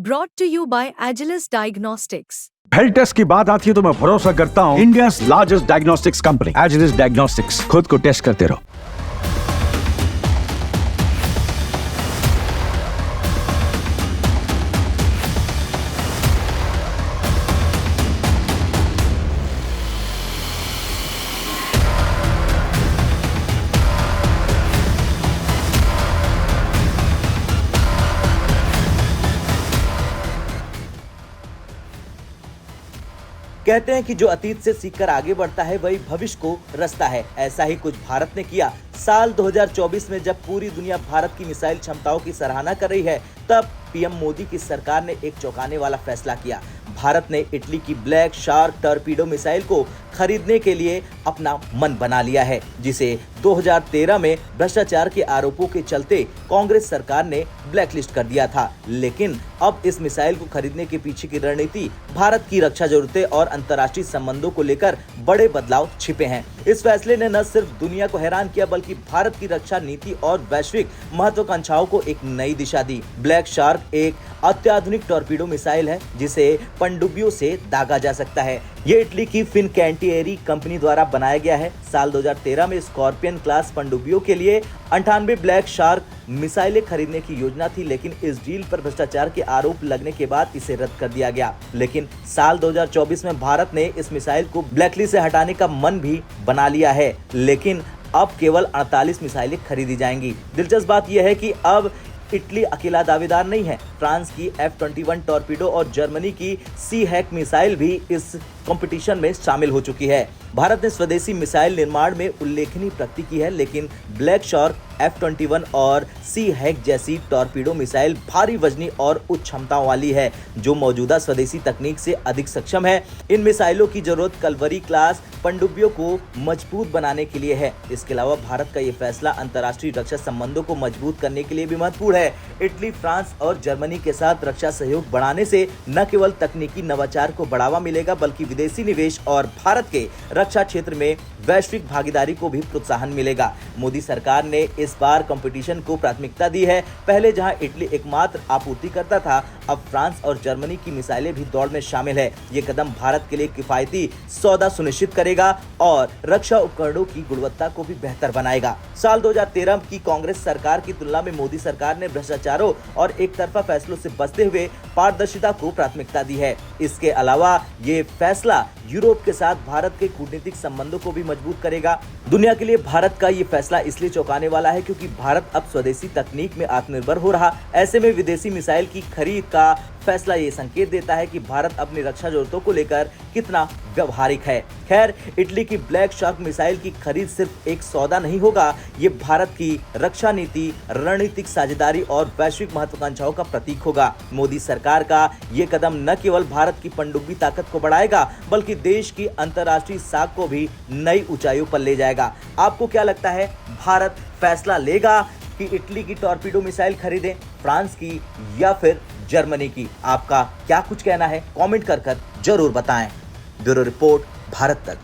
Brought to you by Agilus Diagnostics. Health test की बात आती है तो मैं भरोसा करता हूँ India's largest diagnostics company Agilus diagnostics. खुद को टेस्ट करते रहो। कहते हैं कि जो अतीत से सीखकर आगे बढ़ता है वही भविष्य को रचता है। ऐसा ही कुछ भारत ने किया। साल 2024 में जब पूरी दुनिया भारत की मिसाइल क्षमताओं की सराहना कर रही है, तब पीएम मोदी की सरकार ने एक चौंकाने वाला फैसला किया। भारत ने इटली की ब्लैक शार्क टॉर्पीडो मिसाइल को खरीदने के लिए अपना मन बना लिया है, जिसे 2013 में भ्रष्टाचार के आरोपों के चलते कांग्रेस सरकार ने ब्लैकलिस्ट कर दिया था। लेकिन अब इस मिसाइल को खरीदने के पीछे की रणनीति, भारत की रक्षा जरूरतें और अंतर्राष्ट्रीय संबंधों को लेकर बड़े बदलाव छिपे हैं। इस फैसले ने न सिर्फ दुनिया को हैरान किया, बल्कि भारत की रक्षा नीति और वैश्विक महत्वाकांक्षाओं को एक नई दिशा दी। ब्लैक शार्क एक अत्याधुनिक टॉर्पीडो मिसाइल है, जिसे पनडुब्बियों से दागा जा सकता है। ये इटली की फिनकैंटिएरी कंपनी द्वारा बनाया गया है। साल 2013 में स्कॉर्पियन क्लास पनडुब्बियों के लिए 98 ब्लैक शार्क मिसाइलें खरीदने की योजना थी, लेकिन इस डील पर भ्रष्टाचार के आरोप लगने के बाद इसे रद्द कर दिया गया। लेकिन साल 2024 में भारत ने इस मिसाइल को ब्लैकलिस्ट से हटाने का मन भी बना लिया है, लेकिन अब केवल 48 मिसाइलें खरीदी जाएंगी। दिलचस्प बात यह है कि अब इटली अकेला दावेदार नहीं है। फ्रांस की F-21 टॉर्पीडो और जर्मनी की सी-हैक मिसाइल भी इस कंपटीशन में शामिल हो चुकी है। भारत ने स्वदेशी मिसाइल निर्माण में उल्लेखनीय प्रगति की है, लेकिन ब्लैक शार्क, F-21 और सी-हैक जैसी टॉर्पीडो मिसाइल भारी वजनी और उच्च क्षमताओं वाली है, जो मौजूदा स्वदेशी तकनीक से अधिक सक्षम है। इन मिसाइलों की जरूरत कलवरी क्लास पनडुब्बियों को मजबूत बनाने के लिए है। इसके अलावा भारत का ये फैसला अंतर्राष्ट्रीय रक्षा संबंधों को मजबूत करने के लिए भी महत्वपूर्ण है। इटली, फ्रांस और जर्मनी के साथ रक्षा सहयोग बढ़ाने से न केवल तकनीकी नवाचार को बढ़ावा मिलेगा, बल्कि विदेशी निवेश और भारत के रक्षा क्षेत्र में वैश्विक भागीदारी को भी प्रोत्साहन मिलेगा। मोदी सरकार ने इस बार कंपटीशन को प्राथमिकता दी है। पहले जहां इटली एकमात्र आपूर्तिकर्ता था, अब फ्रांस और जर्मनी की मिसाइलें भी दौड़ में शामिल है। ये कदम भारत के लिए किफायती सौदा सुनिश्चित करेगा और रक्षा उपकरणों की गुणवत्ता को भी बेहतर बनाएगा। साल 2013 की कांग्रेस सरकार की तुलना में मोदी सरकार ने भ्रष्टाचारों और एक तरफा फैसलों से बचते हुए पारदर्शिता को प्राथमिकता दी है। इसके अलावा ये फैसला यूरोप के साथ भारत के कूटनीतिक संबंधों को भी मजबूत करेगा। दुनिया के लिए भारत का ये फैसला इसलिए चौंकाने वाला है क्योंकि भारत अब स्वदेशी तकनीक में आत्मनिर्भर हो रहा। ऐसे में विदेशी मिसाइल की खरीद का फैसला ये संकेत देता है कि भारत अपनी रक्षा जरूरतों को लेकर कितना व्यवहारिक है। खैर, इटली की ब्लैक शार्क मिसाइल की खरीद सिर्फ एक सौदा नहीं होगा, ये भारत की रक्षा नीति, रणनीतिक साझेदारी और वैश्विक महत्वाकांक्षाओं का प्रतीक होगा। मोदी सरकार का ये कदम न केवल भारत की पनडुब्बी ताकत को बढ़ाएगा, बल्कि देश की अंतर्राष्ट्रीय साख को भी नई ऊंचाइयों पर ले जाएगा। आपको क्या लगता है, भारत फैसला लेगा कि इटली की टॉर्पीडो मिसाइल खरीदें, फ्रांस की या फिर जर्मनी की? आपका क्या कुछ कहना है? कमेंट कर जरूर बताएं। ब्यूरो रिपोर्ट, भारत तक।